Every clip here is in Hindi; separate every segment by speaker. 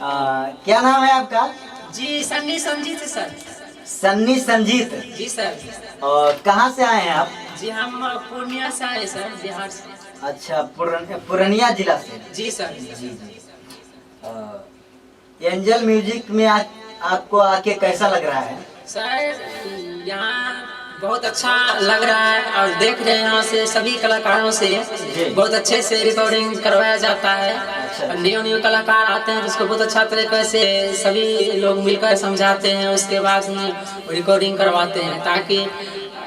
Speaker 1: क्या नाम है आपका?
Speaker 2: जी सन्नी संजीत सर।
Speaker 1: सन्नी संजीत
Speaker 2: जी सर।
Speaker 1: और कहाँ से आए हैं आप?
Speaker 2: जी हम पूर्णिया से आए सर, बिहार से।
Speaker 1: अच्छा, पूर्णिया जिला से।
Speaker 2: जी सर।
Speaker 1: जी जी। एंजल म्यूजिक में आपको आके कैसा लग रहा है?
Speaker 2: सर यहाँ बहुत अच्छा लग रहा है और देख रहे हैं यहाँ से सभी कलाकारों से बहुत अच्छे से रिकॉर्डिंग करवाया जाता है।
Speaker 1: अच्छा।
Speaker 2: न्यू कलाकार आते हैं तो उसको बहुत अच्छा तरीके से सभी लोग मिलकर समझाते हैं, उसके बाद में रिकॉर्डिंग करवाते हैं ताकि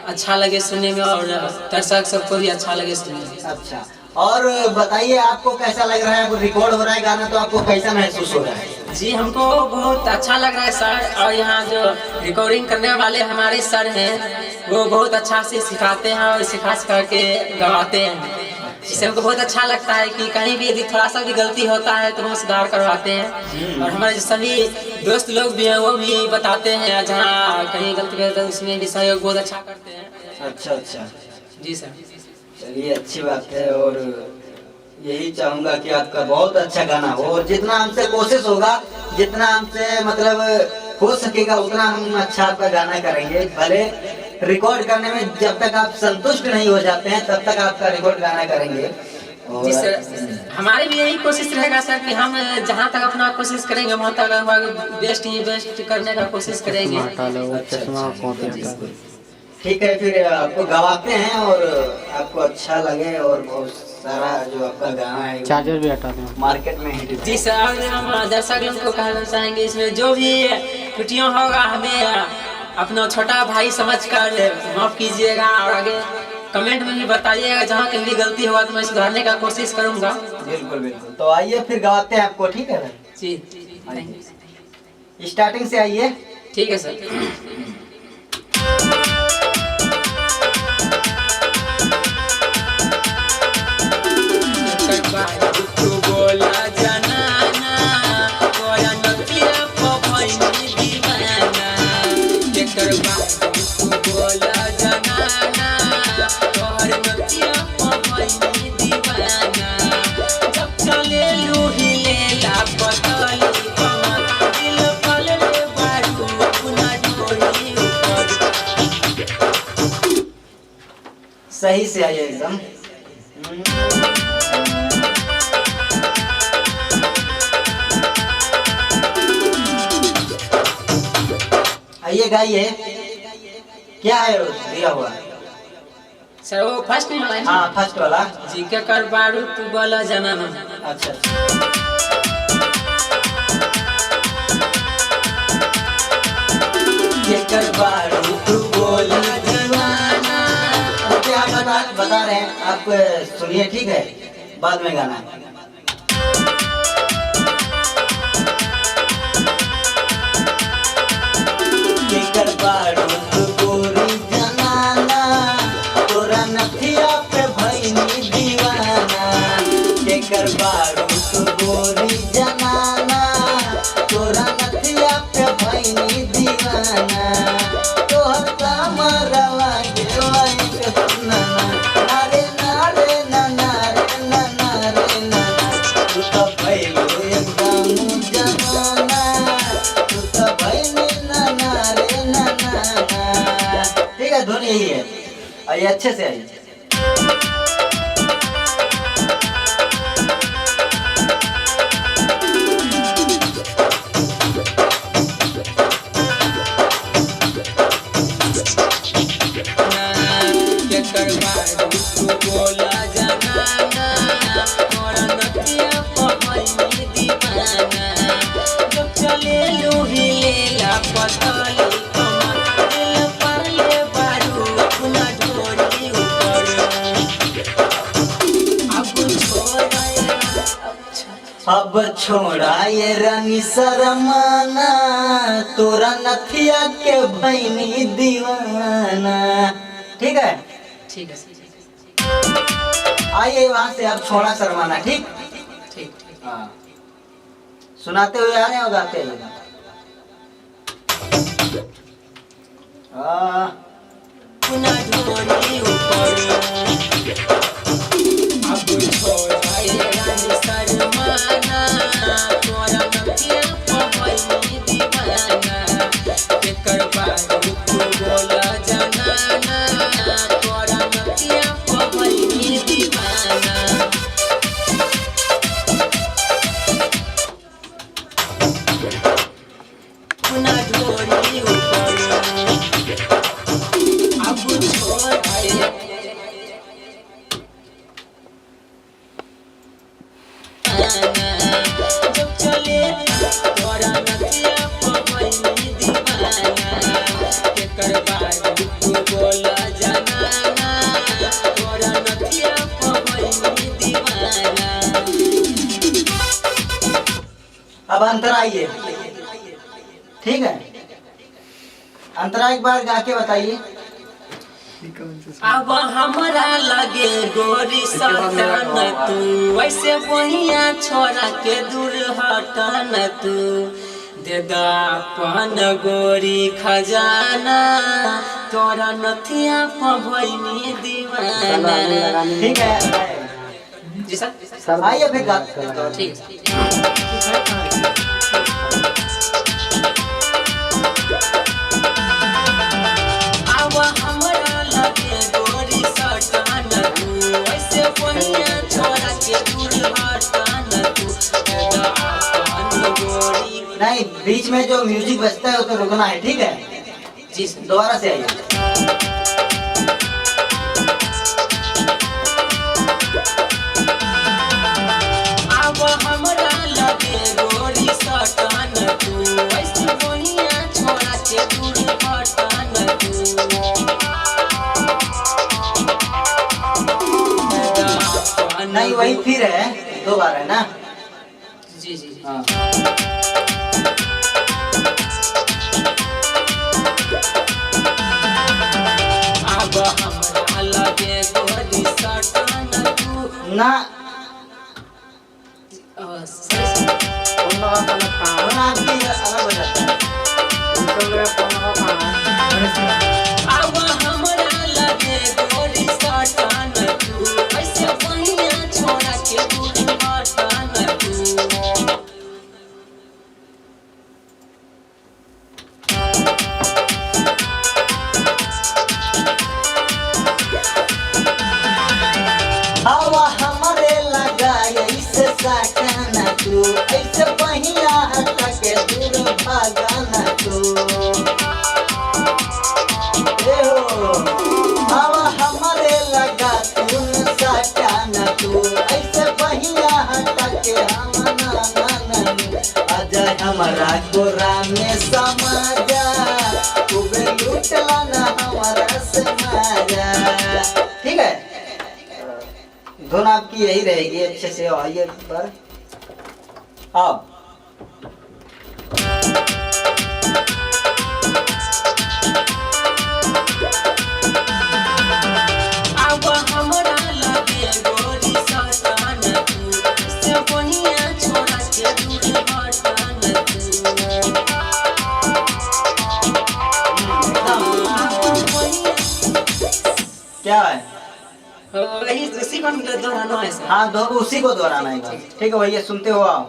Speaker 2: अच्छा लगे सुनने में और दर्शक सबको भी अच्छा लगे सुनने में।
Speaker 1: अच्छा, और बताइए आपको कैसा लग रहा है? वो रिकॉर्ड हो रहा है गाना, तो आपको कैसा महसूस हो रहा है?
Speaker 2: जी हमको बहुत अच्छा लग रहा है सर, और यहाँ जो रिकॉर्डिंग करने वाले हमारे सर हैं वो बहुत अच्छा से सिखाते हैं और सिखा के गवाते हैं। इससे हमको बहुत अच्छा लगता है कि कहीं भी यदि थोड़ा सा भी गलती होता है तो वो सुधार करवाते हैं। और हमारे सभी दोस्त लोग भी हैं वो भी बताते हैं जहाँ कहीं गलती करते हैं उसमें भी सहयोग बहुत अच्छा करते हैं।
Speaker 1: अच्छा अच्छा।
Speaker 2: जी सर।
Speaker 1: चलिए, अच्छी बात है, और यही चाहूंगा कि आपका बहुत अच्छा गाना हो, और जितना हमसे कोशिश होगा, जितना हमसे मतलब हो सकेगा उतना हम अच्छा आपका गाना करेंगे। भले रिकॉर्ड करने में जब तक आप संतुष्ट नहीं हो जाते हैं तब तक आपका रिकॉर्ड गाना करेंगे।
Speaker 2: जी सर, हमारी भी यही कोशिश रहेगा सर कि हम जहाँ तक अपना कोशिश करेंगे वहाँ तक बेस्ट ही बेस्ट करने का कोशिश करेंगे।
Speaker 1: ठीक है, फिर आपको गवाते हैं और आपको अच्छा लगे और बहुत सारा जो आपका गाना है
Speaker 3: चार्जर भी हटा दें
Speaker 1: मार्केट में हिट।
Speaker 2: जी सर, और हम दर्शक लोगों को कहना चाहेंगे इसमें जो भी त्रुटियां होगा हमें अपना छोटा भाई समझकर माफ कीजिएगा, और आगे कमेंट में भी बताइएगा जहाँ कहीं भी गलती होगा तो मैं सुधारने का कोशिश करूँगा।
Speaker 1: बिल्कुल बिल्कुल। तो आइए फिर गवाते हैं आपको, ठीक है?
Speaker 2: जी
Speaker 1: स्टार्टिंग से आइए।
Speaker 2: ठीक है सर।
Speaker 1: सही से आइए एकदम। आइए गाइए। क्या है वो दिया हुआ?
Speaker 2: सर वो फर्स्ट नहीं वाला है?
Speaker 1: हाँ, फर्स्ट वाला।
Speaker 2: जी के कर बारू तू बोला जनाना।
Speaker 1: अच्छा। के कर बारू तू बोला दीवाना। क्या बता रहे हैं आप? सुनिए, ठीक है? बाद में गाना है। के कर बारू तू गोरी जनाना, तोरा नथिया पे भइनी दीवाना। के कर बारू तू गोरी जनाना, तोरा नथिया पे भइनी दीवाना। तोहर कमरवा के वाइन के सुनाना, नारे नारे नाना रे नाना रे नाना। तू तो भइलो एकदम जमाना, तू तो भइनी नाना रे नाना। ठीक है, धुन यही है। आइए अच्छे से आइए। अब छोड़ा ये रानी शरमाना, तोरा नथिया के भइनी दीवाना। ठीक है?
Speaker 2: ठीक है।
Speaker 1: आइए वहां से अब छोड़ा शर्माना। ठीक
Speaker 2: ठीक।
Speaker 1: हाँ, सुनाते हुए आ रहे हो, गाते हुए?
Speaker 2: अब छोड़ा ये रानी शर्माना, तोरा नथिया जमाना जब चले तोरा नथिया पवनी दीवाना केकर बारू तू बोला जनाना तोरा नथिया पवनी दीवाना।
Speaker 1: अब अंतर आइए, ठीक है, अंतरा एक बार गा के बताइए।
Speaker 2: अब हमरा लगे गोरी सटन तू वैसे बहिया छोरा के दूर हटन तू दे दापन गोरी खजाना तोरा नथिया पवनी दीवाना।
Speaker 1: ठीक है,
Speaker 2: जी सर
Speaker 1: आइए फिर गा।
Speaker 2: ठीक है। अब हमरा लगे गोरी सटन तू वैसे बहिया छोरा के दूर हटन तू दे दापन गोरी।
Speaker 1: नहीं, बीच में जो म्यूजिक बजता है उसको रुकना है, ठीक है।
Speaker 2: जी सर
Speaker 1: दोबारा से आइए।
Speaker 2: अब हमरा लगे गोरी सटन तू वैसे बहिया छोरा के दूर हटन तू
Speaker 1: नहीं, वही फिर है, दो बार है ना।
Speaker 2: जी जी जी।
Speaker 1: हाँ।
Speaker 2: अब हमरा लगे गोरी सटन तू
Speaker 1: ना
Speaker 2: सर
Speaker 1: होना आपकी अलग हो जाता है।
Speaker 2: अब हमरा लगे गोरी सटन तू वैसे बहिया छोरा के दूर हटन तू
Speaker 1: हवा हमरे लगा ऐसे साटना तू ऐसे पहिया हटा के दूर भागना तू। ए हो, हवा हमरे लगा तू साटना तू ऐसे पहिया हटा के हम ना अजय हमारा गोरा में समाजा खूबे लूटला ना हमारा समाजा। ठीक है, धुन आपकी यही रहेगी। अच्छे से आइए पर आओ।
Speaker 2: अब हमरा लगे गोरी सटन तू वैसे बहिया छोरा के दूर हटन तू अब बहिया
Speaker 1: क्या है?
Speaker 2: वही उसी को दोहराना है सर।
Speaker 1: हाँ, दो उसी को दोहराना है बस। ठीक है भैया, सुनते हो आओ।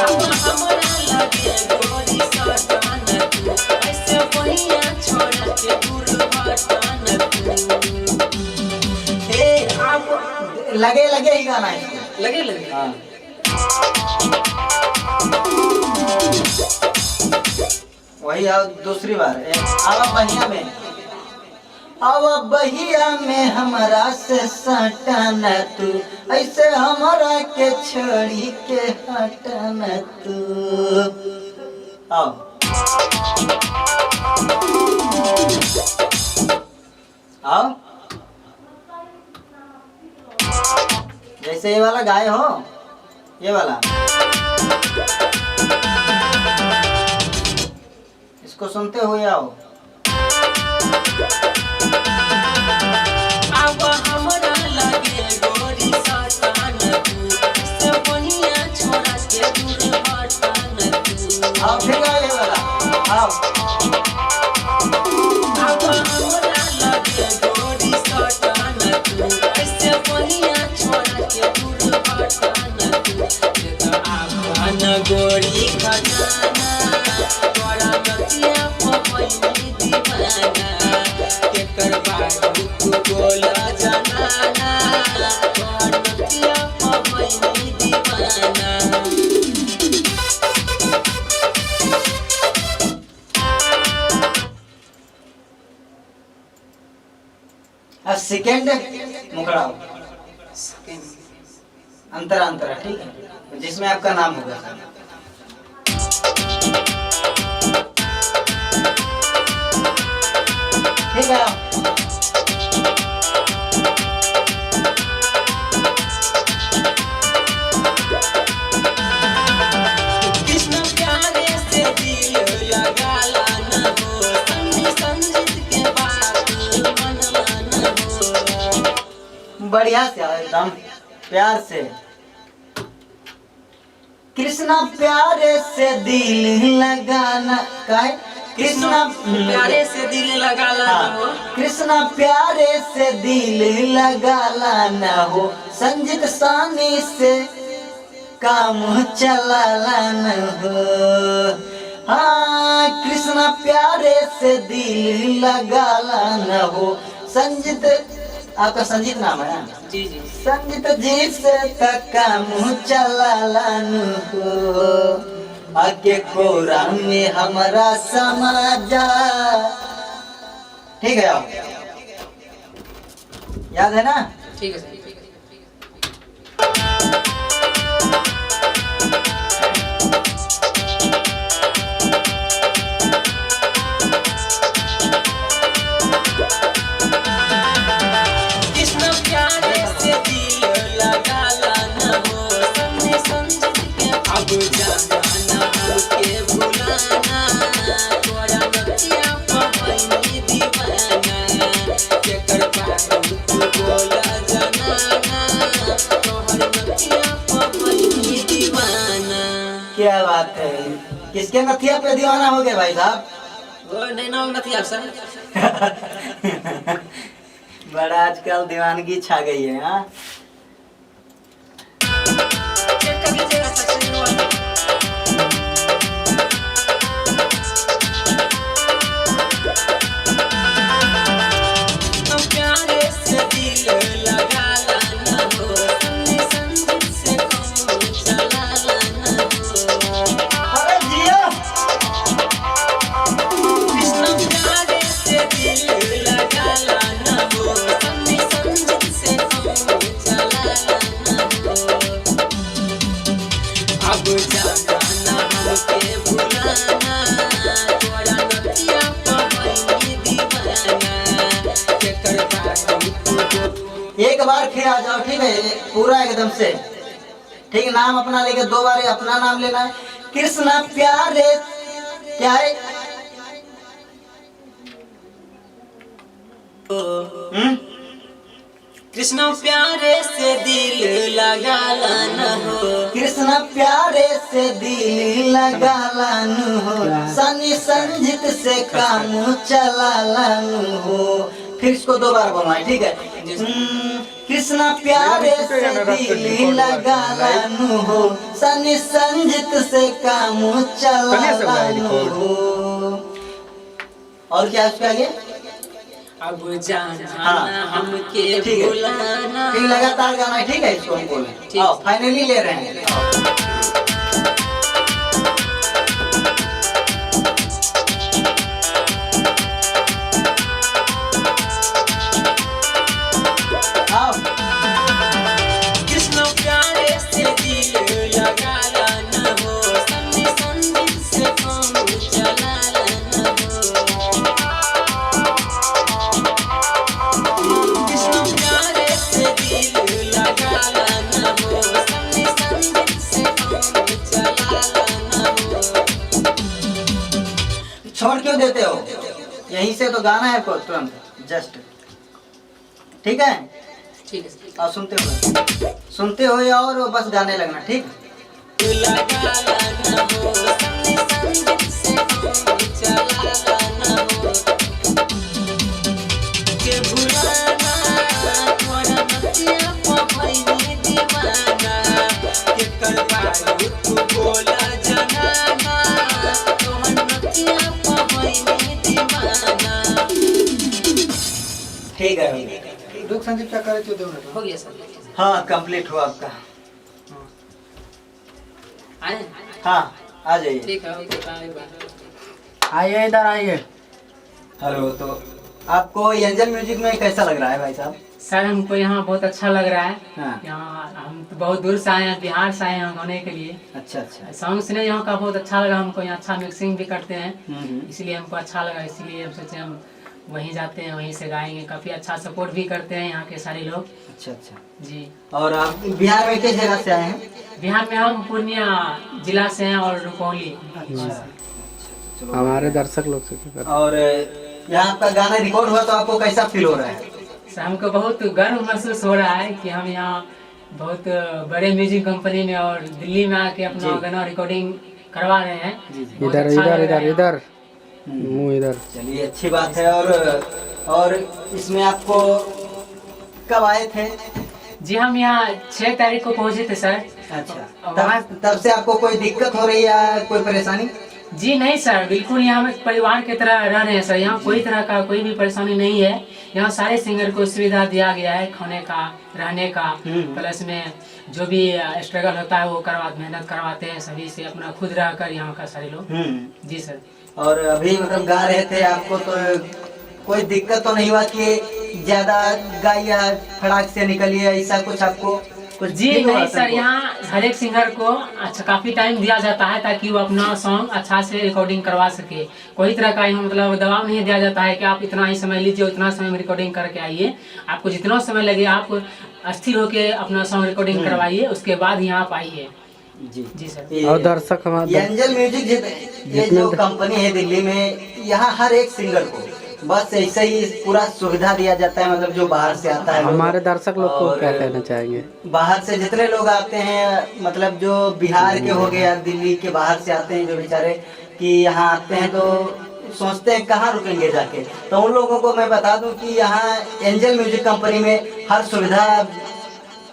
Speaker 2: अब हमरा लगे गोरी सटन तू वैसे बहिया छोरा के दूर हटन तू हे अब
Speaker 1: लगे लगे ही गाना है इसको।
Speaker 2: लगे लगे
Speaker 1: हाँ। वही आओ दूसरी बार। आवा बहिया में, आवा बहिया में हमरा से सटन तू ऐसे हमरा के छोड़ी के हटन तू। आओ। आओ, जैसे ये वाला गाए हो, ये वाला इसको सुनते हुए आओ।
Speaker 2: अब हमरा लगे गोरी सटन तू वैसे बहिया छोरा के दूर हटन तू
Speaker 1: आओ फिर गाओ ये वाला। आओ।
Speaker 2: अब हमरा लगे गोरी सटन तू वैसे बहिया छोरा के दूर हटन तू अपन गोरी खजाना तोरा नथिया पवनी दीवाना केकर बारू तू बोला जनाना तोरा नथिया पवनी दीवाना।
Speaker 1: अब सेकेंड मुखड़ा हो,
Speaker 2: सेकंड
Speaker 1: अंतरा अंतरा, ठीक है, जिसमें आपका नाम होगा। ठीक है,
Speaker 2: कृष्ण प्यारे से दिल लगाला न हो, सन्नी संजीत के बात मन मन हो।
Speaker 1: बढ़िया से आओ, एकदम प्यार से। कृष्णा प्यारे से दिल लगाना, का है? कृष्णा
Speaker 2: प्यारे से दिल लगाला न हो,
Speaker 1: कृष्णा प्यारे से दिल लगाला न हो, संजीत सानी से काम चलाला न हो। हाँ, कृष्णा प्यारे से दिल लगाला न हो, संजीत, आपका संजीत नाम है ना?
Speaker 2: जी जी।
Speaker 1: संजीत जी से काम चलाला न हो, आगे कोरा में हमारा समाजा। ठीक है, आप याद है ना?
Speaker 2: ठीक है सर। कृष्ण प्यारे से दिल लगाला न हो, सन्नी संजीत के अब जाना न हमके भुलाना, तोरा नथिया पवनी दीवाना, केकर पागल तू बोला जनाना, तोहर नथिया पवनी दीवाना।
Speaker 1: क्या बात है, किसके नथिया पे दीवाना हो गए भाई साहब?
Speaker 2: वो नहीं नाम नथिया सर।
Speaker 1: बड़ा आजकल दीवानगी छा गई है। हाँ,
Speaker 2: चेक कर लीजिएगा सर। प्यारे से दिल लगाला न हो, सन्नी संजीत से काम चलाला न हो।
Speaker 1: अरे जियो,
Speaker 2: कृष्ण प्यारे से दिल लगाला न हो, सन्नी संजीत से काम चलाला न हो। अब जाना न हमके भुलाना, तोरा नथिया पवनी दीवाना, केकर पागल तू बोला।
Speaker 1: एक बार फिर आ जाओ, ठीक है, पूरा एकदम से। ठीक है, नाम अपना लेके 2 बार अपना नाम लेना है। कृष्णा प्यारे, क्या है?
Speaker 2: कृष्ण प्यारे से दिल लगाला न हो,
Speaker 1: कृष्णा प्यारे से दिल लगाला न हो, सनी संजीत से काम चलाला न हो। फिर इसको 2 बार बोलना है, ठीक है? कृष्णा प्यारे से दिल लगाला न हो, सनी संजीत से काम चलाला न हो। और क्या उसके आगे?
Speaker 2: अब जाना
Speaker 1: हाँ।
Speaker 2: न हमके
Speaker 1: ठीक है,
Speaker 2: भुलाना।
Speaker 1: फिर लगातार गाना है, ठीक है? इसको हम बोले,
Speaker 2: ठीक।
Speaker 1: आओ फाइनली ले रहे हैं। आओ,
Speaker 2: कृष्ण प्यारे से दिल लगाला न हो, सन्नी संजीत से काम चलाला न हो। कृष्ण प्यारे से दिल लगाला न हो, सन्नी संजीत से काम चलाला न हो।
Speaker 1: छोड़ क्यों देते हो? यहीं से तो गाना है आपको तुरंत, जस्ट। ठीक है,
Speaker 2: ठीक है सर।
Speaker 1: और सुनते हो और बस गाने लगना, ठीक?
Speaker 2: लगाला न हो, सन्नी संजीत से काम चलाला न हो। के भुलाना, तोरा नथिया पवनी दीवाना, केकर पागल तू बोला जनाना, तोहर नथिया पवनी दीवाना।
Speaker 1: ठीक है,
Speaker 3: दुख संदीप क्या करे थे दो मिनट
Speaker 2: हो गया सर।
Speaker 1: हाँ, कंप्लीट हुआ आपका।
Speaker 2: आए?
Speaker 1: हाँ, आ जाइए।
Speaker 2: ठीक है, ओके, बाय बाय।
Speaker 3: आइए, इधर आइए।
Speaker 1: हेलो, तो आपको एंजल म्यूजिक में कैसा लग रहा है भाई साहब?
Speaker 2: सर हमको यहाँ बहुत अच्छा लग रहा है।
Speaker 1: हाँ।
Speaker 2: यहाँ हम तो बहुत दूर से आए हैं, बिहार से आए हैं गाने के लिए।
Speaker 1: अच्छा अच्छा।
Speaker 2: सॉन्ग सुने यहाँ का बहुत अच्छा लगा हमको। यहाँ अच्छा मिक्सिंग भी करते हैं,
Speaker 1: हम्म।
Speaker 2: इसलिए हमको अच्छा लगा। इसलिए हम सोचे हम वहीं जाते हैं, वहीं से गाएंगे। काफ़ी अच्छा सपोर्ट भी करते हैं यहाँ के सारे लोग।
Speaker 1: अच्छा अच्छा।
Speaker 2: जी।
Speaker 1: और आप बिहार में किस जगह से आए हैं?
Speaker 2: बिहार में हम पूर्णिया जिला से हैं और रुपौली।
Speaker 1: चलो।
Speaker 4: हमारे दर्शक लोग से क्या कर-
Speaker 1: और यहाँ आपका गाना रिकॉर्ड हुआ तो आपको कैसा फील हो रहा है?
Speaker 2: सर हमको बहुत गर्व महसूस हो रहा है कि हम यहाँ बहुत बड़े म्यूजिक कंपनी में और दिल्ली में आके अपना
Speaker 1: जी।
Speaker 2: गाना रिकॉर्डिंग करवा रहे हैं। बहुत
Speaker 4: इधर
Speaker 2: अच्छा
Speaker 4: इधर
Speaker 2: लग रहा
Speaker 4: इधर
Speaker 2: है।
Speaker 4: इधर मुंह इधर।
Speaker 1: चलिए अच्छी बात है। और इसमें आपको कब आए थे?
Speaker 2: जी हम यहाँ 6 तारीख को पहुँचे थे सर।
Speaker 1: अच्छा। तब से आपको कोई दिक्कत हो रही है, कोई परेशानी?
Speaker 2: जी नहीं सर, बिल्कुल यहाँ हम एक परिवार की तरह रह रहे हैं सर। यहाँ कोई तरह का कोई भी परेशानी नहीं है। यहाँ सारे सिंगर को सुविधा दिया गया है, खाने का, रहने का, प्लस में जो भी स्ट्रगल होता है वो मेहनत करवाते हैं सभी से, अपना खुद रह कर यहाँ का सारे लोग। जी सर।
Speaker 1: और अभी मतलब गा रहे थे, आपको तो कोई दिक्कत तो नहीं हुआ कि ज्यादा गाइया फटाक से निकलिए, ऐसा कुछ आपको कुछ?
Speaker 2: जी नहीं सर, यहाँ हर एक सिंगर को अच्छा काफ़ी टाइम दिया जाता है ताकि वो अपना सॉन्ग अच्छा से रिकॉर्डिंग करवा सके। कोई तरह का यहाँ मतलब दबाव नहीं दिया जाता है कि आप इतना ही समय लीजिए, उतना समय में रिकॉर्डिंग करके आइए। आपको जितना समय लगे आप अस्थिर होकर अपना सॉन्ग रिकॉर्डिंग करवाइए, उसके बाद यहाँ आप आइए।
Speaker 1: जी
Speaker 2: जी सर।
Speaker 4: और दर्शक हमारे
Speaker 1: एंजल म्यूजिक ये जो कंपनी है दिल्ली में, यहाँ हर एक सिंगर को बस ऐसे ही पूरा सुविधा दिया जाता है। मतलब जो बाहर से आता है,
Speaker 4: हमारे दर्शक लोग को
Speaker 1: और
Speaker 4: क्या कहना चाहेंगे?
Speaker 1: बाहर से जितने लोग आते हैं, मतलब जो बिहार के हो गए या दिल्ली के बाहर से आते हैं जो बेचारे, कि यहाँ आते हैं तो सोचते हैं कहाँ रुकेंगे जाके, तो उन लोगों को मैं बता दूं कि यहाँ एंजल म्यूजिक कंपनी में हर सुविधा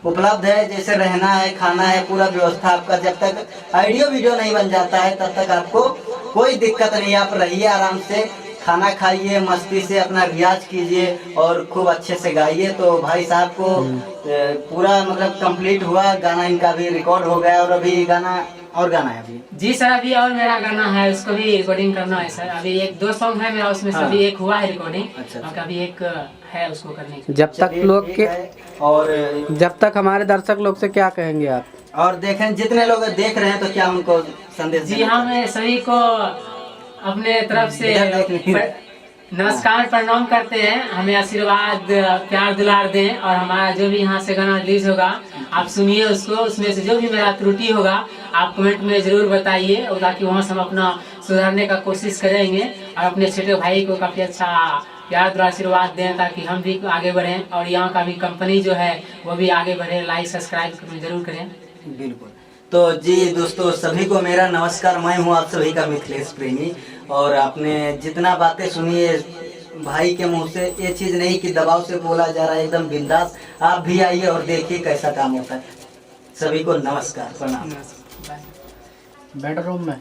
Speaker 1: उपलब्ध है। जैसे रहना है, खाना है, पूरा व्यवस्था आपका। जब तक ऑडियो वीडियो नहीं बन जाता है तब तक आपको कोई दिक्कत नहीं। आप रहिए आराम से, खाना खाइए, मस्ती से अपना रियाज कीजिए और खूब अच्छे से गाइए। तो भाई साहब को पूरा मतलब कंप्लीट हुआ, गाना इनका भी रिकॉर्ड हो गया। और अभी गाना है अभी?
Speaker 2: जी सर, अभी और मेरा गाना है, उसको भी रिकॉर्डिंग करना है सर। अभी 1-2 सॉन्ग है मेरा, उसमें से
Speaker 1: हाँ।
Speaker 2: अभी एक हुआ है रिकॉर्डिंग।
Speaker 1: अच्छा।
Speaker 2: और अभी एक है उसको करने की।
Speaker 4: जब तक लोग के
Speaker 1: और
Speaker 4: जब तक हमारे दर्शक लोग से क्या कहेंगे आप?
Speaker 1: और देखें जितने लोग देख रहे हैं तो क्या उनको संदेश
Speaker 2: जी
Speaker 1: देना
Speaker 2: हम सभी को अपने तरफ से नमस्कार प्रणाम करते हैं। हमें आशीर्वाद प्यार दुलार दें और हमारा जो भी यहाँ से गाना रिलीज होगा आप सुनिए उसको। उसमें से जो भी मेरा त्रुटि होगा आप कमेंट में ज़रूर बताइए, और ताकि वहाँ से हम अपना सुधारने का कोशिश करेंगे। और अपने छोटे भाई को काफ़ी अच्छा प्यार दुलार आशीर्वाद दें ताकि हम भी आगे बढ़ें और यहाँ का भी कंपनी जो है वो भी आगे बढ़े। लाइक सब्सक्राइब जरूर करें।
Speaker 1: बिल्कुल। तो जी दोस्तों, सभी को मेरा नमस्कार। मैं हूं आप सभी का मिथिलेश प्रेमी। और आपने जितना बातें सुनी है भाई के मुंह से, ये चीज़ नहीं कि दबाव से बोला जा रहा है, एकदम बिंदास। आप भी आइए और देखिए कैसा काम होता है। सभी को नमस्कार, प्रणाम।
Speaker 4: बेडरूम में